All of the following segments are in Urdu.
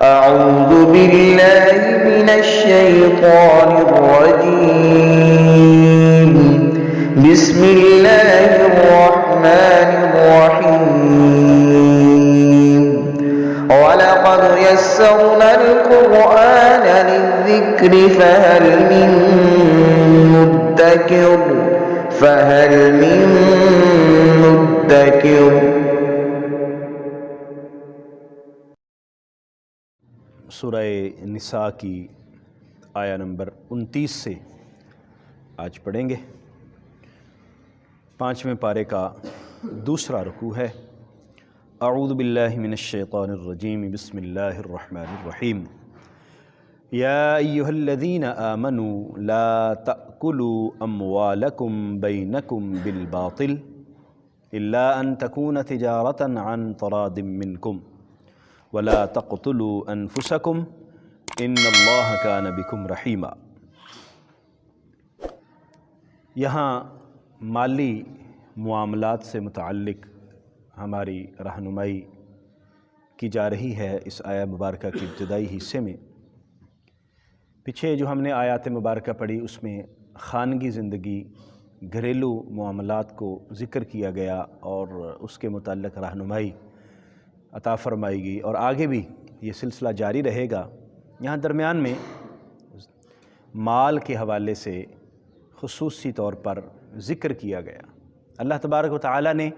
أعوذ بالله من الشيطان الرجيم. بسم الله الرحمن الرحيم. ولقد يسرنا القرآن للذكر فهل من مدكر. سورہ نساء کی آیا نمبر 29 سے آج پڑھیں گے۔ 5ویں پارے کا دوسرا رکوع ہے۔ اعوذ باللہ من الشیطان الرجیم، بسم اللہ الرحمن الرحیم۔ یا ایہا الذین آمنوا لا تأکلوا اموالکم بینکم بالباطل الا ان تکون تجارۃ عن تراض منکم ولا تقتلوا انفسکم ان اللہ کان بکم رحیما۔ یہاں مالی معاملات سے متعلق ہماری رہنمائی کی جا رہی ہے اس آیہ مبارکہ کے ابتدائی حصے میں۔ پیچھے جو ہم نے آیات مبارکہ پڑھی اس میں خانگی زندگی، گھریلو معاملات کو ذکر کیا گیا اور اس کے متعلق رہنمائی عطا فرمائی گئی، اور آگے بھی یہ سلسلہ جاری رہے گا۔ یہاں درمیان میں مال کے حوالے سے خصوصی طور پر ذکر کیا گیا۔ اللہ تبارک و تعالیٰ نے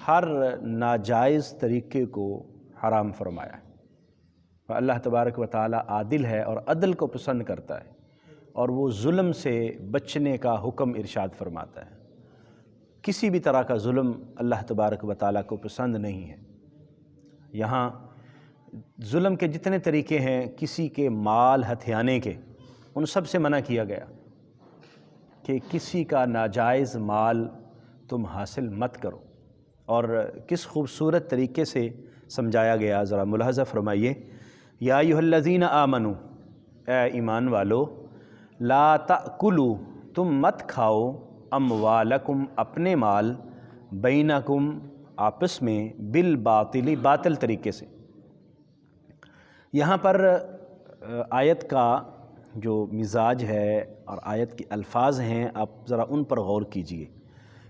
ہر ناجائز طریقے کو حرام فرمایا ہے۔ اللہ تبارک و تعالیٰ عادل ہے اور عدل کو پسند کرتا ہے، اور وہ ظلم سے بچنے کا حکم ارشاد فرماتا ہے۔ کسی بھی طرح کا ظلم اللہ تبارک و تعالیٰ کو پسند نہیں ہے۔ یہاں ظلم کے جتنے طریقے ہیں کسی کے مال ہتھیانے کے، ان سب سے منع کیا گیا کہ کسی کا ناجائز مال تم حاصل مت کرو، اور کس خوبصورت طریقے سے سمجھایا گیا، ذرا ملاحظہ فرمائیے۔ یا ایھا الذین آمنوا، اے ایمان والو، لا تأکلوا، تم مت کھاؤ، اموالکم، اپنے مال، بینکم، آپس میں، بالباطل، باطل طریقے سے۔ یہاں پر آیت کا جو مزاج ہے اور آیت کے الفاظ ہیں، آپ ذرا ان پر غور کیجئے۔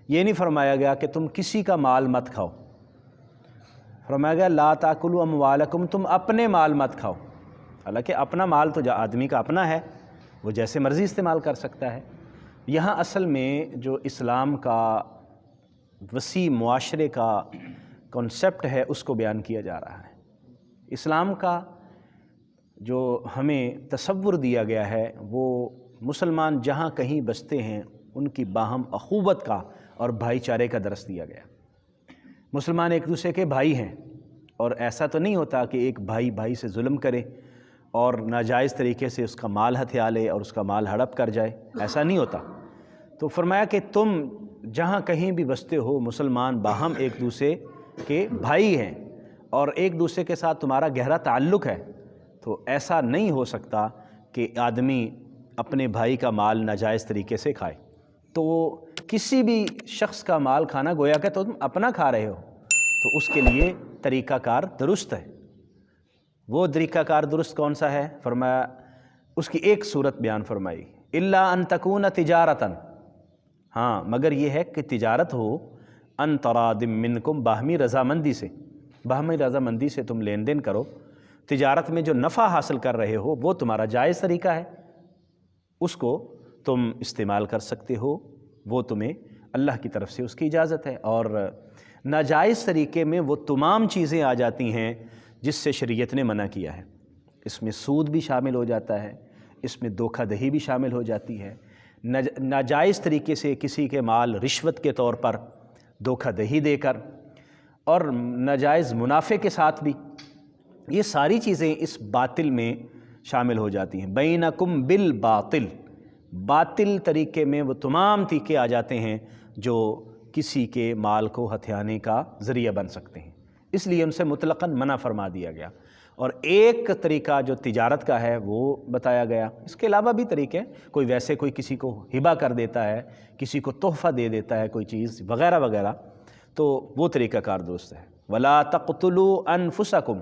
یہ نہیں فرمایا گیا کہ تم کسی کا مال مت کھاؤ، فرمایا گیا لا تاکلوا اموالکم، تم اپنے مال مت کھاؤ۔ حالانکہ اپنا مال تو آدمی کا اپنا ہے، وہ جیسے مرضی استعمال کر سکتا ہے۔ یہاں اصل میں جو اسلام کا وسیع معاشرے کا کنسپٹ ہے اس کو بیان کیا جا رہا ہے۔ اسلام کا جو ہمیں تصور دیا گیا ہے وہ مسلمان جہاں کہیں بستے ہیں ان کی باہم اخوت کا اور بھائی چارے کا درس دیا گیا۔ مسلمان ایک دوسرے کے بھائی ہیں، اور ایسا تو نہیں ہوتا کہ ایک بھائی بھائی سے ظلم کرے اور ناجائز طریقے سے اس کا مال ہتھیا لے اور اس کا مال ہڑپ کر جائے، ایسا نہیں ہوتا۔ تو فرمایا کہ تم جہاں کہیں بھی بستے ہو مسلمان باہم ایک دوسرے کے بھائی ہیں اور ایک دوسرے کے ساتھ تمہارا گہرا تعلق ہے، تو ایسا نہیں ہو سکتا کہ آدمی اپنے بھائی کا مال ناجائز طریقے سے کھائے۔ تو کسی بھی شخص کا مال کھانا گویا کہ تم اپنا کھا رہے ہو، تو اس کے لیے طریقہ کار درست ہے۔ وہ طریقہ کار درست کون سا ہے؟ فرمایا اس کی ایک صورت بیان فرمائی، الا ان تکون تجارتاً، ہاں مگر یہ ہے کہ تجارت ہو، ان تراض منکم، باہمی رضامندی سے، باہمی رضامندی سے تم لین دین کرو۔ تجارت میں جو نفع حاصل کر رہے ہو وہ تمہارا جائز طریقہ ہے، اس کو تم استعمال کر سکتے ہو، وہ تمہیں اللہ کی طرف سے اس کی اجازت ہے۔ اور ناجائز طریقے میں وہ تمام چیزیں آ جاتی ہیں جس سے شریعت نے منع کیا ہے۔ اس میں سود بھی شامل ہو جاتا ہے، اس میں دھوکہ دہی بھی شامل ہو جاتی ہے، ناجائز طریقے سے کسی کے مال رشوت کے طور پر دھوکہ دہی دے کر، اور ناجائز منافع کے ساتھ بھی، یہ ساری چیزیں اس باطل میں شامل ہو جاتی ہیں۔ بینکم بالباطل، باطل طریقے میں وہ تمام طریقے آ جاتے ہیں جو کسی کے مال کو ہتھیانے کا ذریعہ بن سکتے ہیں، اس لیے ان سے مطلقاً منع فرما دیا گیا۔ اور ایک طریقہ جو تجارت کا ہے وہ بتایا گیا، اس کے علاوہ بھی طریقے، کوئی ویسے کوئی کسی کو ہبہ کر دیتا ہے، کسی کو تحفہ دے دیتا ہے کوئی چیز وغیرہ وغیرہ، تو وہ طریقہ کار درست ہے۔ وَلَا تَقْتُلُوا أَنفُسَكُمْ،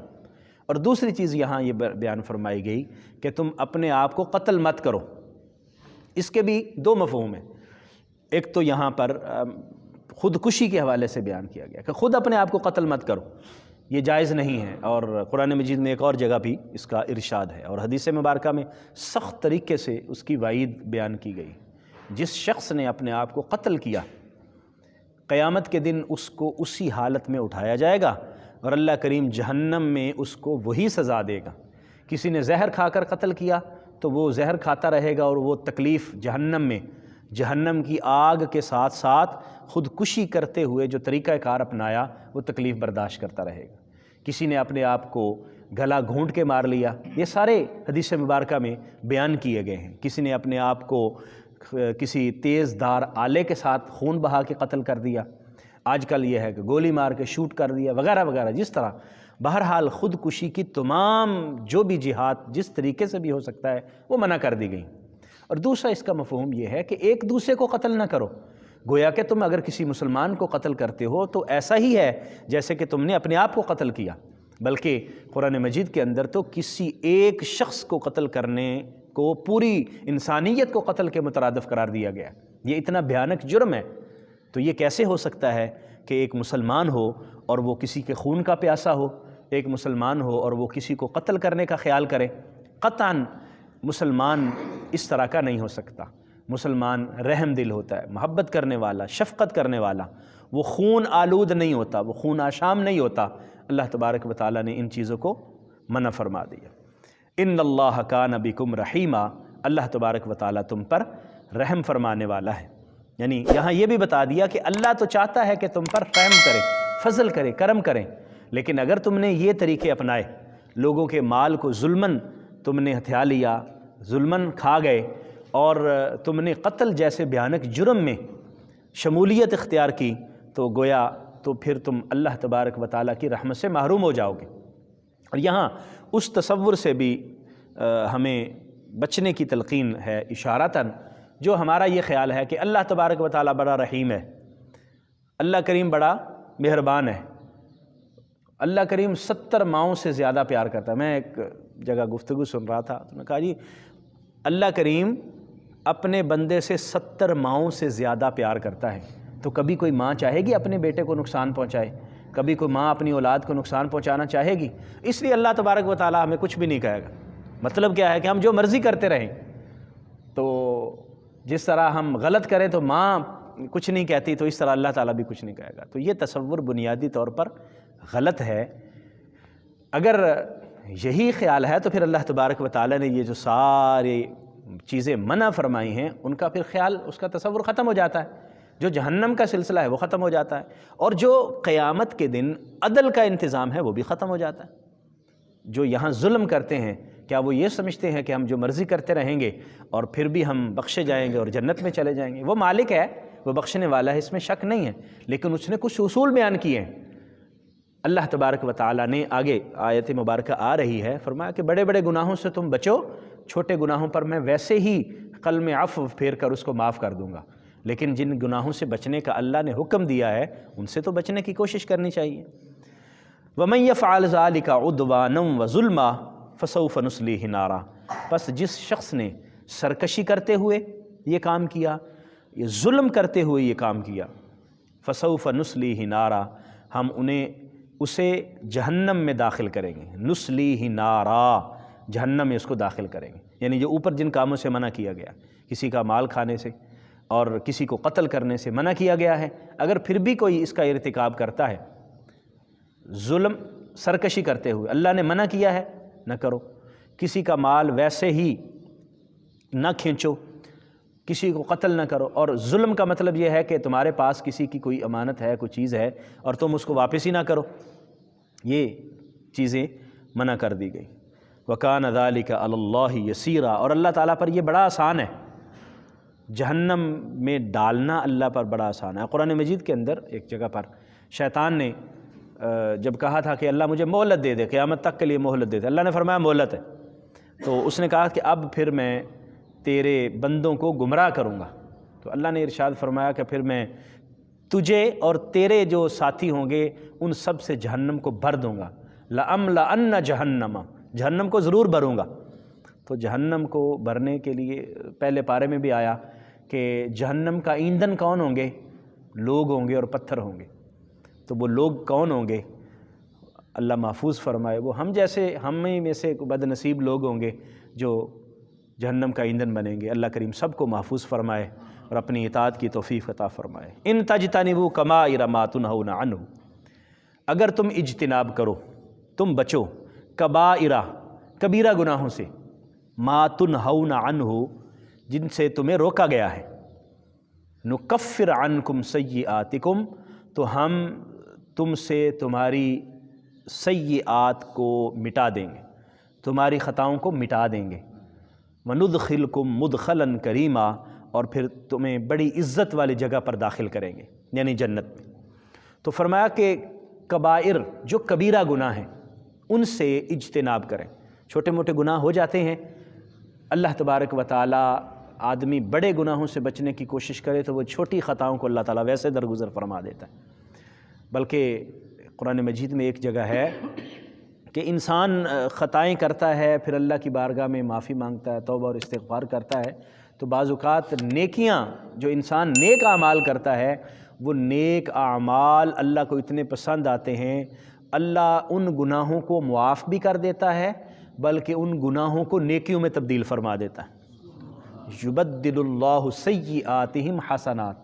اور دوسری چیز یہاں یہ بیان فرمائی گئی کہ تم اپنے آپ کو قتل مت کرو۔ اس کے بھی دو مفہوم ہیں۔ ایک تو یہاں پر خودکشی کے حوالے سے بیان کیا گیا کہ خود اپنے آپ کو قتل مت کرو، یہ جائز نہیں ہے، اور قرآن مجید میں ایک اور جگہ بھی اس کا ارشاد ہے، اور حدیث مبارکہ میں سخت طریقے سے اس کی وعید بیان کی گئی۔ جس شخص نے اپنے آپ کو قتل کیا، قیامت کے دن اس کو اسی حالت میں اٹھایا جائے گا، اور اللہ کریم جہنم میں اس کو وہی سزا دے گا۔ کسی نے زہر کھا کر قتل کیا تو وہ زہر کھاتا رہے گا، اور وہ تکلیف جہنم میں، جہنم کی آگ کے ساتھ ساتھ خودکشی کرتے ہوئے جو طریقہ کار اپنایا وہ تکلیف برداشت کرتا رہے گا۔ کسی نے اپنے آپ کو گلا گھونٹ کے مار لیا، یہ سارے حدیث مبارکہ میں بیان کیے گئے ہیں۔ کسی نے اپنے آپ کو کسی تیز دھار آلے کے ساتھ خون بہا کے قتل کر دیا، آج کل یہ ہے کہ گولی مار کے شوٹ کر دیا وغیرہ وغیرہ، جس طرح بہرحال خودکشی کی تمام جو بھی جہاد جس طریقے سے بھی ہو سکتا ہے وہ منع کر دی گئی۔ اور دوسرا اس کا مفہوم یہ ہے کہ ایک دوسرے کو قتل نہ کرو، گویا کہ تم اگر کسی مسلمان کو قتل کرتے ہو تو ایسا ہی ہے جیسے کہ تم نے اپنے آپ کو قتل کیا، بلکہ قرآن مجید کے اندر تو کسی ایک شخص کو قتل کرنے کو پوری انسانیت کو قتل کے مترادف قرار دیا گیا۔ یہ اتنا بھیانک جرم ہے، تو یہ کیسے ہو سکتا ہے کہ ایک مسلمان ہو اور وہ کسی کے خون کا پیاسا ہو، ایک مسلمان ہو اور وہ کسی کو قتل کرنے کا خیال کرے؟ قطعاً مسلمان اس طرح کا نہیں ہو سکتا۔ مسلمان رحم دل ہوتا ہے، محبت کرنے والا، شفقت کرنے والا، وہ خون آلود نہیں ہوتا، وہ خون آشام نہیں ہوتا۔ اللہ تبارک و تعالیٰ نے ان چیزوں کو منع فرما دیا۔ ان اللہ کان بکم رحیما، اللہ تبارک و تعالیٰ تم پر رحم فرمانے والا ہے۔ یعنی یہاں یہ بھی بتا دیا کہ اللہ تو چاہتا ہے کہ تم پر رحم کرے، فضل کرے، کرم کرے، لیکن اگر تم نے یہ طریقے اپنائے، لوگوں کے مال کو ظلماً تم نے ہتھیا لیا، ظلماً کھا گئے، اور تم نے قتل جیسے بھیانک جرم میں شمولیت اختیار کی، تو گویا تو پھر تم اللہ تبارک و تعالیٰ کی رحمت سے محروم ہو جاؤ گے۔ اور یہاں اس تصور سے بھی ہمیں بچنے کی تلقین ہے اشارتاً، جو ہمارا یہ خیال ہے کہ اللہ تبارک و تعالیٰ بڑا رحیم ہے، اللہ کریم بڑا مہربان ہے، اللہ کریم 70 ماؤں سے زیادہ پیار کرتا ہے۔ میں ایک جگہ گفتگو سن رہا تھا، تو میں نے کہا جی اللہ کریم اپنے بندے سے 70 ماؤں سے زیادہ پیار کرتا ہے، تو کبھی کوئی ماں چاہے گی اپنے بیٹے کو نقصان پہنچائے؟ کبھی کوئی ماں اپنی اولاد کو نقصان پہنچانا چاہے گی؟ اس لیے اللہ تبارک و تعالیٰ ہمیں کچھ بھی نہیں کہے گا۔ مطلب کیا ہے کہ ہم جو مرضی کرتے رہیں، تو جس طرح ہم غلط کریں تو ماں کچھ نہیں کہتی، تو اس طرح اللہ تعالیٰ بھی کچھ نہیں کہے گا۔ تو یہ تصور بنیادی طور پر غلط ہے۔ اگر یہی خیال ہے تو پھر اللہ تبارک و تعالیٰ نے یہ جو ساری چیزیں منع فرمائی ہیں ان کا پھر خیال، اس کا تصور ختم ہو جاتا ہے۔ جو جہنم کا سلسلہ ہے وہ ختم ہو جاتا ہے، اور جو قیامت کے دن عدل کا انتظام ہے وہ بھی ختم ہو جاتا ہے۔ جو یہاں ظلم کرتے ہیں، کیا وہ یہ سمجھتے ہیں کہ ہم جو مرضی کرتے رہیں گے اور پھر بھی ہم بخشے جائیں گے اور جنت میں چلے جائیں گے؟ وہ مالک ہے، وہ بخشنے والا ہے، اس میں شک نہیں ہے، لیکن اس نے کچھ اصول بیان کیے ہیں۔ اللہ تبارک و تعالیٰ نے آگے آیت مبارکہ آ رہی ہے، فرمایا کہ بڑے بڑے گناہوں سے تم بچو، چھوٹے گناہوں پر میں ویسے ہی قلم عفو پھیر کر اس کو معاف کر دوں گا، لیکن جن گناہوں سے بچنے کا اللہ نے حکم دیا ہے ان سے تو بچنے کی کوشش کرنی چاہیے۔ وَمَن يَفْعَلْ ذَلِكَ عُدْوَانًا وَظُلْمًا فَسَوْفَ نُصْلِيهِ نَارًا، پس جس شخص نے سرکشی کرتے ہوئے یہ کام کیا، یہ ظلم کرتے ہوئے یہ کام کیا، فَسَوْفَ نُصْلِيهِ نَارًا، ہم انہیں اسے جہنم میں داخل کریں گے۔ نُصْلِيهِ نَارًا، جہنم میں اس کو داخل کریں گے۔ یعنی جو اوپر جن کاموں سے منع کیا گیا، کسی کا مال کھانے سے اور کسی کو قتل کرنے سے منع کیا گیا ہے، اگر پھر بھی کوئی اس کا ارتکاب کرتا ہے، ظلم سرکشی کرتے ہوئے، اللہ نے منع کیا ہے نہ کرو، کسی کا مال ویسے ہی نہ کھینچو، کسی کو قتل نہ کرو، اور ظلم کا مطلب یہ ہے کہ تمہارے پاس کسی کی کوئی امانت ہے، کوئی چیز ہے اور تم اس کو واپس ہی نہ کرو، یہ چیزیں منع کر دی گئی۔ وَكَانَ ذَلِكَ عَلَى اللَّهِ يَسِيرًا، اور اللہ تعالیٰ پر یہ بڑا آسان ہے، جہنم میں ڈالنا اللہ پر بڑا آسان ہے۔ قرآن مجید کے اندر ایک جگہ پر شیطان نے جب کہا تھا کہ اللہ مجھے مہلت دے دے، قیامت تک کے لیے مہلت دے دے، اللہ نے فرمایا مہلت ہے، تو اس نے کہا کہ اب پھر میں تیرے بندوں کو گمراہ کروں گا، تو اللہ نے ارشاد فرمایا کہ پھر میں تجھے اور تیرے جو ساتھی ہوں گے ان سب سے جہنم کو بھر دوں گا، لَأَمْلَأَنَّ جَهَنَّمَ، جہنم کو ضرور بھروں گا۔ تو جہنم کو بھرنے کے لیے پہلے پارے میں بھی آیا کہ جہنم کا ایندھن کون ہوں گے؟ لوگ ہوں گے اور پتھر ہوں گے۔ تو وہ لوگ کون ہوں گے؟ اللہ محفوظ فرمائے، وہ ہم جیسے ہم میں سے بد نصیب لوگ ہوں گے جو جہنم کا ایندھن بنیں گے۔ اللہ کریم سب کو محفوظ فرمائے اور اپنی اطاعت کی توفیق عطا فرمائے۔ ان تجتنبوا کبائر ما تنہون عنہ، اگر تم اجتناب کرو، تم بچو، کبائر کبیرہ گناہوں سے، ما تنہون عنہ جن سے تمہیں روکا گیا ہے، نکفر عنکم سیئاتکم تو ہم تم سے تمہاری سیئات کو مٹا دیں گے، تمہاری خطاؤں کو مٹا دیں گے، وندخلکم مدخلا کریما اور پھر تمہیں بڑی عزت والی جگہ پر داخل کریں گے، یعنی جنت میں۔ تو فرمایا کہ کبائر جو کبیرہ گناہ ہیں ان سے اجتناب کریں۔ چھوٹے موٹے گناہ ہو جاتے ہیں، اللہ تبارک و تعالی آدمی بڑے گناہوں سے بچنے کی کوشش کرے تو وہ چھوٹی خطاؤں کو اللہ تعالیٰ ویسے درگزر فرما دیتا ہے۔ بلکہ قرآن مجید میں ایک جگہ ہے کہ انسان خطائیں کرتا ہے، پھر اللہ کی بارگاہ میں معافی مانگتا ہے، توبہ اور استغفار کرتا ہے، تو بعض اوقات نیکیاں جو انسان نیک اعمال کرتا ہے وہ نیک اعمال اللہ کو اتنے پسند آتے ہیں، اللہ ان گناہوں کو معاف بھی کر دیتا ہے بلکہ ان گناہوں کو نیکیوں میں تبدیل فرما دیتا ہے۔ یبدل اللہ سیئاتہم حسنات،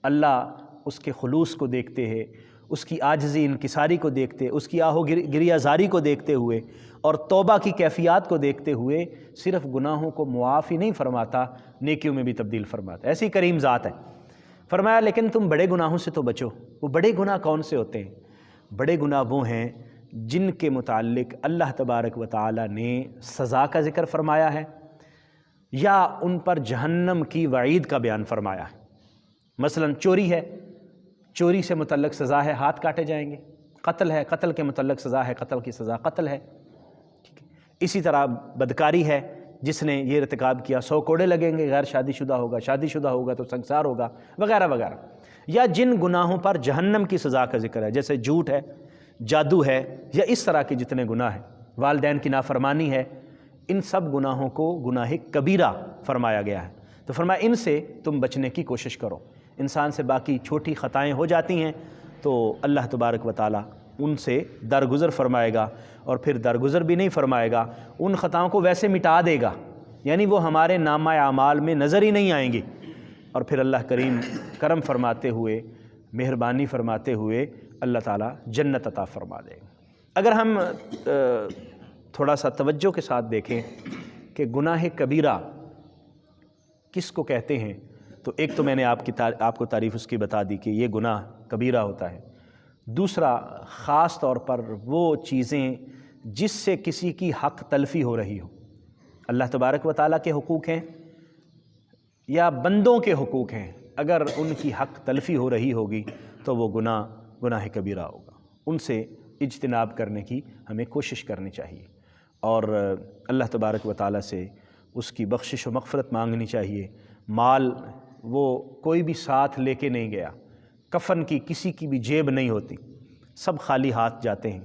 اللہ اس کے خلوص کو دیکھتے ہیں، اس کی عاجزی انکساری کو دیکھتے، اس کی آہو گریہ زاری کو دیکھتے ہوئے اور توبہ کی کیفیات کو دیکھتے ہوئے صرف گناہوں کو معاف ہی نہیں فرماتا، نیکیوں میں بھی تبدیل فرماتا ہے۔ ایسی کریم ذات ہے۔ فرمایا لیکن تم بڑے گناہوں سے تو بچو۔ وہ بڑے گناہ کون سے ہوتے ہیں؟ بڑے گناہ وہ ہیں جن کے متعلق اللہ تبارک و تعالی نے سزا کا ذکر فرمایا ہے یا ان پر جہنم کی وعید کا بیان فرمایا ہے۔ مثلا چوری ہے، چوری سے متعلق سزا ہے ہاتھ کاٹے جائیں گے۔ قتل ہے، قتل کے متعلق سزا ہے، قتل کی سزا قتل ہے۔ اسی طرح بدکاری ہے، جس نے یہ ارتکاب کیا 100 کوڑے لگیں گے، غیر شادی شدہ ہوگا، شادی شدہ ہوگا تو سنگسار ہوگا، وغیرہ وغیرہ۔ یا جن گناہوں پر جہنم کی سزا کا ذکر ہے، جیسے جھوٹ ہے، جادو ہے، یا اس طرح کے جتنے گناہ ہیں، والدین کی نافرمانی ہے، ان سب گناہوں کو گناہ کبیرہ فرمایا گیا ہے۔ تو فرمایا ان سے تم بچنے کی کوشش کرو۔ انسان سے باقی چھوٹی خطائیں ہو جاتی ہیں تو اللہ تبارک و تعالی ان سے درگزر فرمائے گا، اور پھر درگزر بھی نہیں فرمائے گا، ان خطاؤں کو ویسے مٹا دے گا، یعنی وہ ہمارے نامہ اعمال میں نظر ہی نہیں آئیں گی، اور پھر اللہ کریم کرم فرماتے ہوئے، مہربانی فرماتے ہوئے اللہ تعالیٰ جنت عطا فرما دے گا۔ اگر ہم تھوڑا سا توجہ کے ساتھ دیکھیں کہ گناہ کبیرہ کس کو کہتے ہیں، تو ایک تو میں نے آپ کو تعریف اس کی بتا دی کہ یہ گناہ کبیرہ ہوتا ہے۔ دوسرا، خاص طور پر وہ چیزیں جس سے کسی کی حق تلفی ہو رہی ہو، اللہ تبارک و تعالیٰ کے حقوق ہیں یا بندوں کے حقوق ہیں، اگر ان کی حق تلفی ہو رہی ہوگی تو وہ گناہ کبیرہ ہوگا۔ ان سے اجتناب کرنے کی ہمیں کوشش کرنی چاہیے، اور اللہ تبارک و تعالیٰ سے اس کی بخشش و مغفرت مانگنی چاہیے۔ مال وہ کوئی بھی ساتھ لے کے نہیں گیا، کفن کی کسی کی بھی جیب نہیں ہوتی، سب خالی ہاتھ جاتے ہیں۔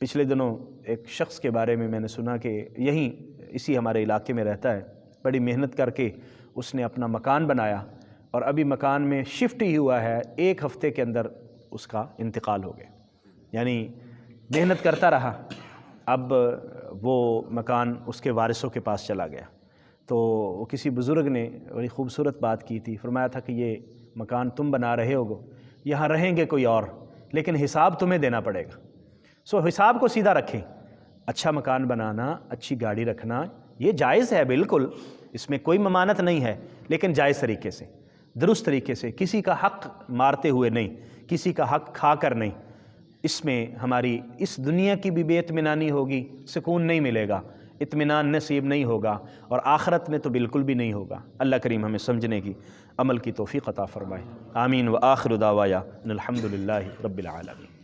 پچھلے دنوں ایک شخص کے بارے میں نے سنا کہ یہیں اسی ہمارے علاقے میں رہتا ہے، بڑی محنت کر کے اس نے اپنا مکان بنایا، اور ابھی مکان میں شفٹ ہی ہوا ہے، 1 ہفتے کے اندر اس کا انتقال ہو گیا۔ یعنی محنت کرتا رہا، اب وہ مکان اس کے وارثوں کے پاس چلا گیا۔ تو وہ کسی بزرگ نے بڑی خوبصورت بات کی تھی، فرمایا تھا کہ یہ مکان تم بنا رہے ہو، یہاں رہیں گے کوئی اور، لیکن حساب تمہیں دینا پڑے گا۔ سو حساب کو سیدھا رکھیں۔ اچھا مکان بنانا، اچھی گاڑی رکھنا یہ جائز ہے، بالکل اس میں کوئی ممانعت نہیں ہے، لیکن جائز طریقے سے، درست طریقے سے، کسی کا حق مارتے ہوئے نہیں، کسی کا حق کھا کر نہیں۔ اس میں ہماری اس دنیا کی بھی بے اطمینانی ہوگی، سکون نہیں ملے گا، اطمینان نصیب نہیں ہوگا، اور آخرت میں تو بالکل بھی نہیں ہوگا۔ اللہ کریم ہمیں سمجھنے کی، عمل کی توفیق عطا فرمائے۔ آمین۔ وآخر دعوایا ان الحمد للہ رب العالمین۔